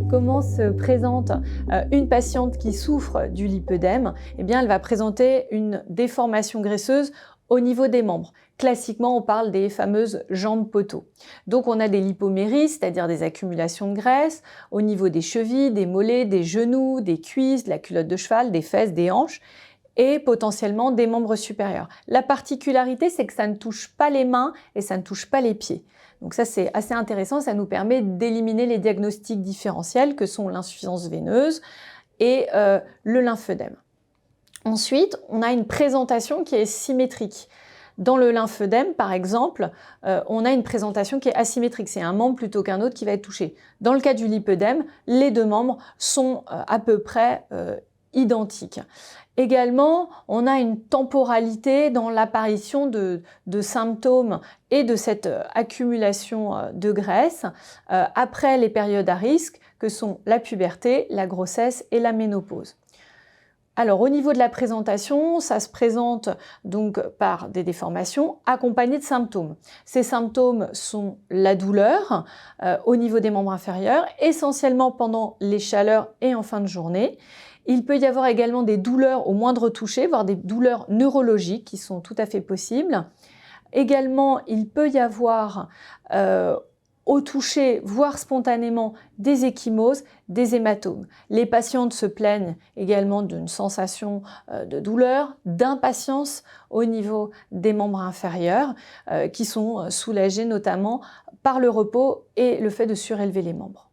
Comment se présente une patiente qui souffre du lipœdème? Eh bien, elle va présenter une déformation graisseuse au niveau des membres. Classiquement, on parle des fameuses jambes poteaux. Donc, on a des lipoméries, c'est-à-dire des accumulations de graisse au niveau des chevilles, des mollets, des genoux, des cuisses, de la culotte de cheval, des fesses, des hanches et potentiellement des membres supérieurs. La particularité, c'est que ça ne touche pas les mains et ça ne touche pas les pieds. Donc ça, c'est assez intéressant, ça nous permet d'éliminer les diagnostics différentiels que sont l'insuffisance veineuse et le lymphœdème. Ensuite, on a une présentation qui est symétrique. Dans le lymphœdème, par exemple, on a une présentation qui est asymétrique. C'est un membre plutôt qu'un autre qui va être touché. Dans le cas du lipœdème, les deux membres sont à peu près identiques. Également, on a une temporalité dans l'apparition de symptômes et de cette accumulation de graisse après les périodes à risque que sont la puberté, la grossesse et la ménopause. Alors au niveau de la présentation, ça se présente donc par des déformations accompagnées de symptômes. Ces symptômes sont la douleur au niveau des membres inférieurs, essentiellement pendant les chaleurs et en fin de journée. Il peut y avoir également des douleurs au moindre toucher, voire des douleurs neurologiques qui sont tout à fait possibles. Également, il peut y avoir au toucher, voire spontanément, des ecchymoses, des hématomes. Les patientes se plaignent également d'une sensation de douleur, d'impatience au niveau des membres inférieurs, qui sont soulagés notamment par le repos et le fait de surélever les membres.